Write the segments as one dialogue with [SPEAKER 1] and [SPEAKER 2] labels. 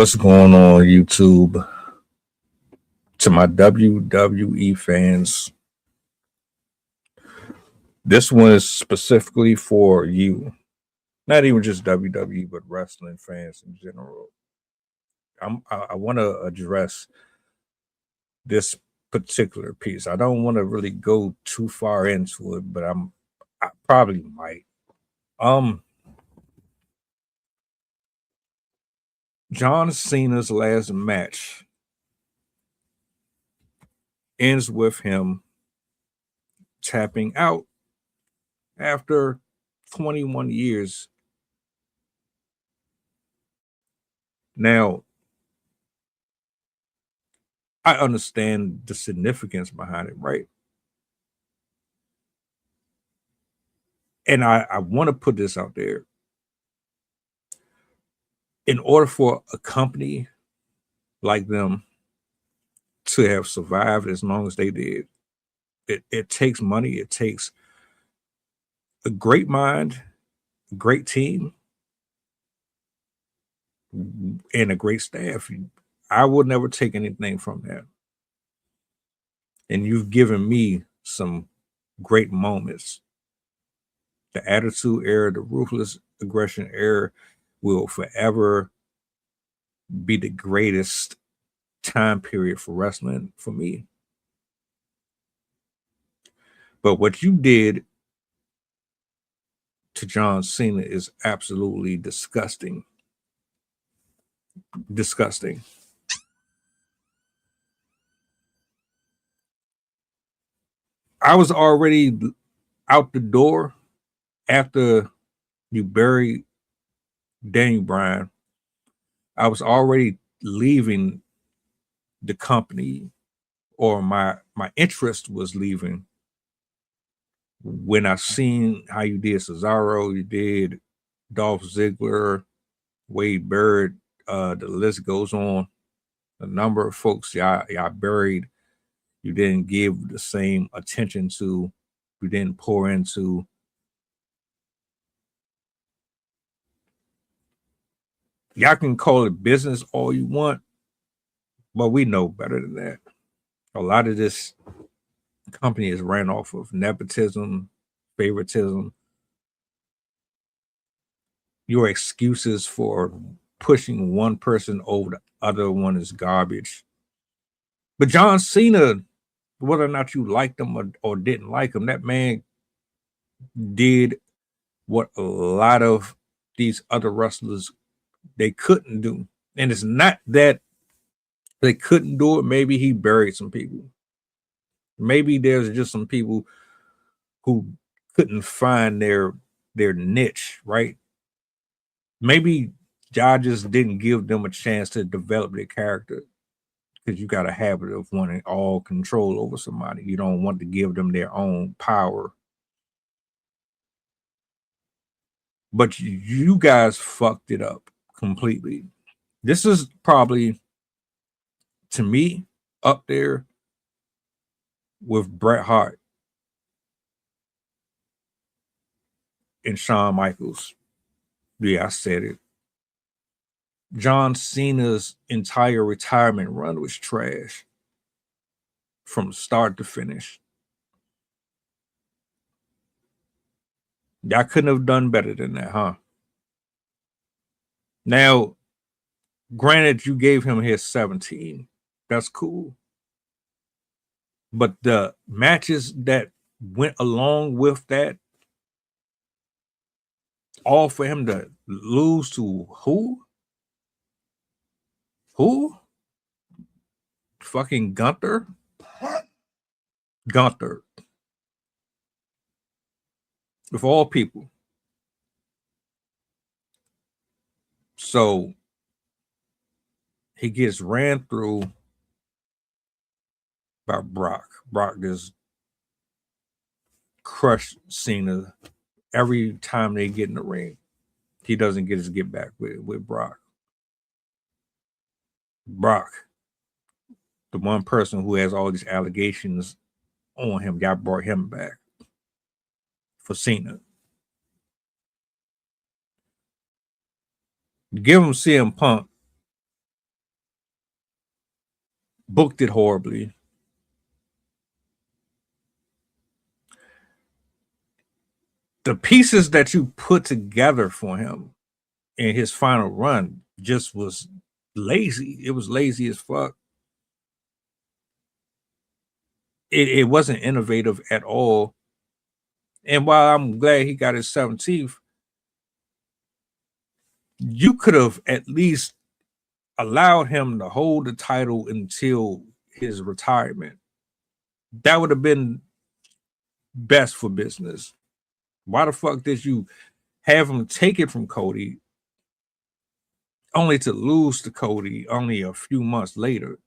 [SPEAKER 1] What's going on, YouTube? To my WWE fans, this one is specifically for you. Not even just WWE, but wrestling fans in general. I want to address this particular piece. I don't want to really go too far into it, but I probably might. Um, John Cena's last match ends with him tapping out after 21 years. Now, I understand the significance behind it, right? And I want to put this out there. In order for a company like them to have survived as long as they did, it takes money, it takes a great mind, a great team, and a great staff. I would never take anything from that. And you've given me some great moments. The Attitude Era, the Ruthless Aggression Era will forever be the greatest time period for wrestling for me. But what you did to John Cena is absolutely disgusting. Disgusting. I was already out the door after you buried Daniel Bryan. I was already leaving the company, or my interest was leaving when I seen how you did Cesaro, you did Dolph Ziggler, Wade Barrett. The list goes on. A number of folks y'all buried. You didn't give the same attention to. You didn't pour into. Y'all can call it business all you want, but we know better than that. A lot of this company is ran off of nepotism, favoritism. Your excuses for pushing one person over the other one is garbage. But John Cena, whether or not you liked him or didn't like him, that man did what a lot of these other wrestlers they couldn't do. And it's not that they couldn't do it. Maybe he buried some people. Maybe there's just some people who couldn't find their niche, right? Maybe y'all just didn't give them a chance to develop their character, because you got a habit of wanting all control over somebody. You don't want to give them their own power. But you guys fucked it up completely. This is probably, to me, up there with Bret Hart and Shawn Michaels. Yeah, I said it. John Cena's entire retirement run was trash from start to finish. Y'all couldn't have done better than that, huh? Now, granted, you gave him his 17. That's cool. But the matches that went along with that, all for him to lose to who? Who? Fucking Gunther? Gunther. Of all people. So he gets ran through by Brock. Brock just crushed Cena every time they get in the ring. He doesn't get his get back with Brock. Brock, the one person who has all these allegations on him, y'all brought him back for Cena. Give him CM Punk booked it horribly. The pieces that you put together for him in his final run just was lazy. It was lazy as fuck. It wasn't innovative at all. And while I'm glad he got his 17th, you could have at least allowed him to hold the title until his retirement. That would have been best for business. Why the fuck did you have him take it from Cody only to lose to Cody only a few months later?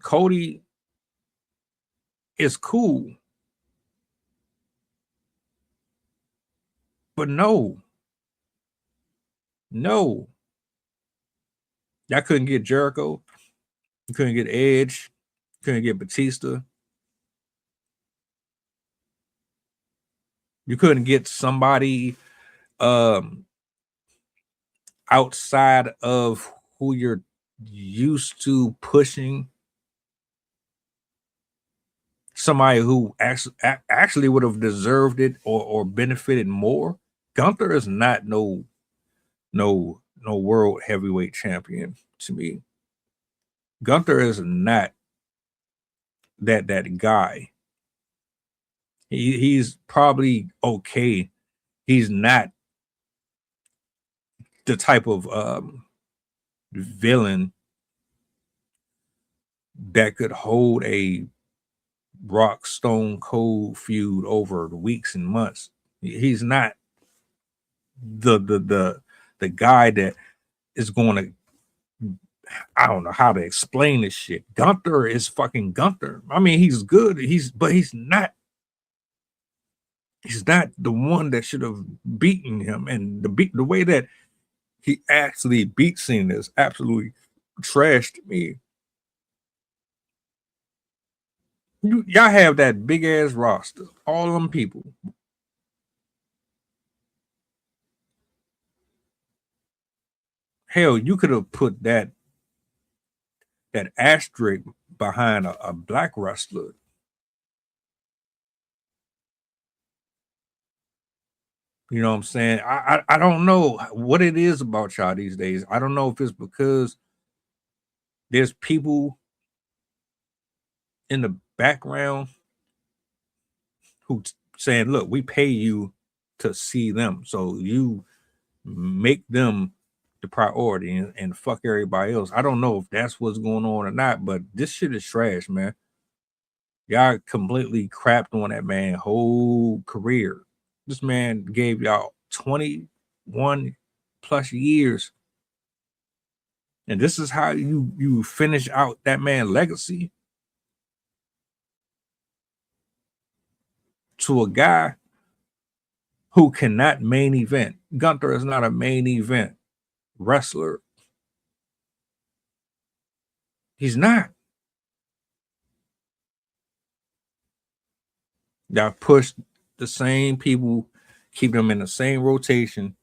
[SPEAKER 1] Cody is cool, but no. Y'all couldn't get Jericho. You couldn't get Edge. Couldn't get Batista. You couldn't get somebody outside of who you're used to pushing. Somebody who actually would have deserved it or benefited more. Gunther is not no world heavyweight champion to me. Gunther is not that guy. He's probably okay. He's not the type of villain that could hold a Rock Stone Cold feud over weeks and months. He's not the guy that is going to. I don't know how to explain this shit. Gunther is fucking Gunther. I mean, he's good. But he's not. He's not the one that should have beaten him. And the way that he actually beat Cena is absolutely trash to me. Y'all have that big ass roster, all them people. Hell, you could have put that asterisk behind a black wrestler. You know what I'm saying? I don't know what it is about y'all these days. I don't know if it's because there's people in the background who saying, look, we pay you to see them. So you make them the priority and fuck everybody else. I don't know if that's what's going on or not, but this shit is trash, man. Y'all completely crapped on that man whole career. This man gave y'all 21 plus years. And this is how you finish out that man's legacy to a guy who cannot main event. Gunther is not a main event wrestler. He's not. Y'all push the same people, keep them in the same rotation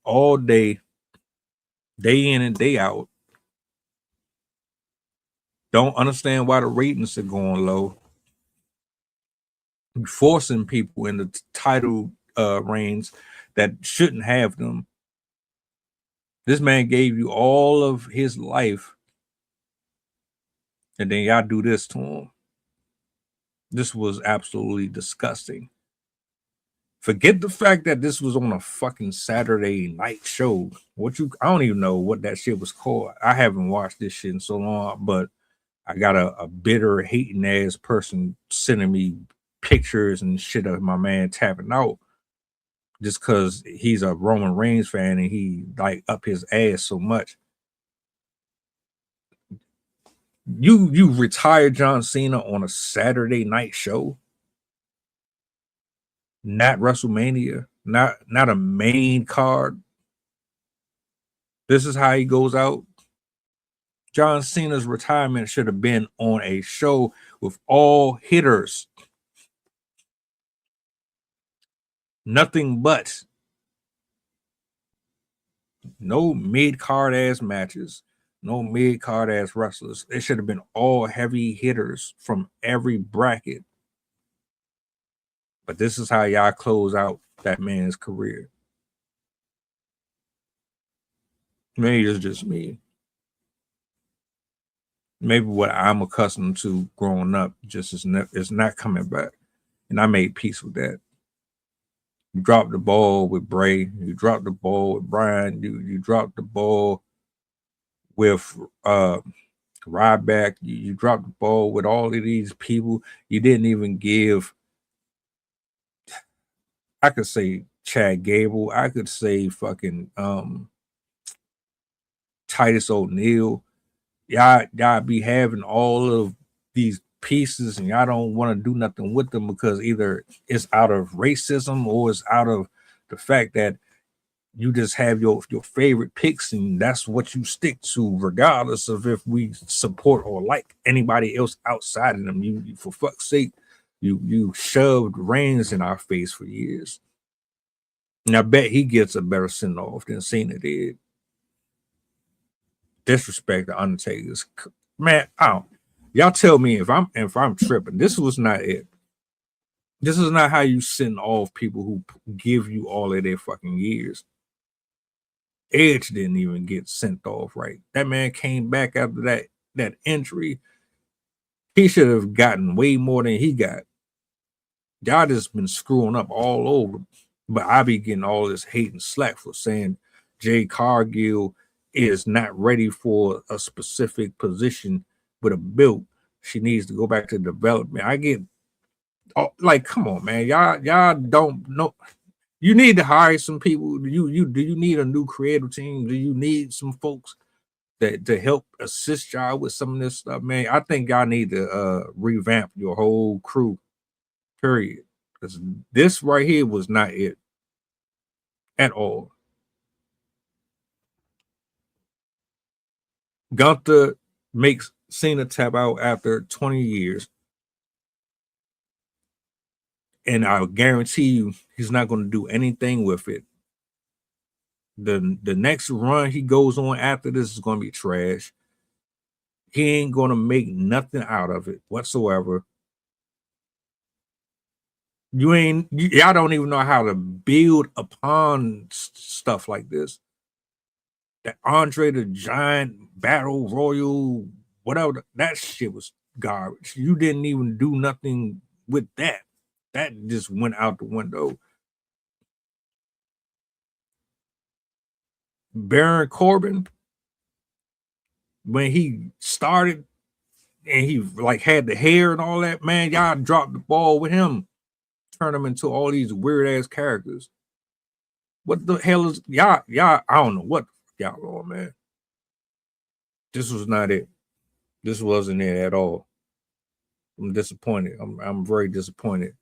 [SPEAKER 1] all day in and day out. Don't understand why the ratings are going low. Forcing people in the title reigns that shouldn't have them. This man gave you all of his life, and then y'all do this to him. This was absolutely disgusting. Forget the fact that this was on a fucking Saturday night show. I don't even know what that shit was called. I haven't watched this shit in so long, but I got a bitter, hating ass person sending me pictures and shit of my man tapping out just because he's a Roman Reigns fan and he like up his ass so much. You retired John Cena on a Saturday night show, not WrestleMania, not a main card. This is how he goes out. John Cena's retirement should have been on a show with all hitters. Nothing but no mid-card ass matches. No mid-card ass wrestlers. It should have been all heavy hitters from every bracket. But this is how y'all close out that man's career. Maybe it's just me. Maybe what I'm accustomed to growing up just is not coming back. And I made peace with that. You dropped the ball with Bray. You dropped the ball with Brian. You dropped the ball with Ryback. You dropped the ball with all of these people. You didn't even give. I could say Chad Gable. I could say fucking Titus O'Neil. Y'all be having all of these pieces and y'all don't want to do nothing with them because either it's out of racism or it's out of the fact that you just have your favorite picks and that's what you stick to, regardless of if we support or like anybody else outside of them. You for fuck's sake, you shoved Reigns in our face for years. And I bet he gets a better send off than Cena did. Disrespect the Undertaker's man. I don't. Y'all tell me if I'm tripping. This was not it. This is not how you send off people who give you all of their fucking years. Edge didn't even get sent off right. That man came back after that injury. He should have gotten way more than he got. Y'all just been screwing up all over. But I be getting all this hate and slack for saying Jade Cargill is not ready for a specific position with a belt. She needs to go back to development. I get like, come on, man. Y'all don't know. You need to hire some people. Do you need a new creative team? Do you need some folks that to help assist y'all with some of this stuff, man? I think y'all need to revamp your whole crew, period. Because this right here was not it at all. Gunther makes Cena tap out after 20 years. And I'll guarantee you he's not going to do anything with it. The next run he goes on after this is going to be trash. He ain't going to make nothing out of it whatsoever. Y'all don't even know how to build upon stuff like this. That Andre the Giant Battle Royal, whatever, that shit was garbage. You didn't even do nothing with that. That just went out the window. Baron Corbin, when he started and he like had the hair and all that, man, y'all dropped the ball with him. Turn him into all these weird ass characters. What the hell is y'all? I don't know what y'all on, man. This was not it. This wasn't it at all. I'm disappointed. I'm very disappointed.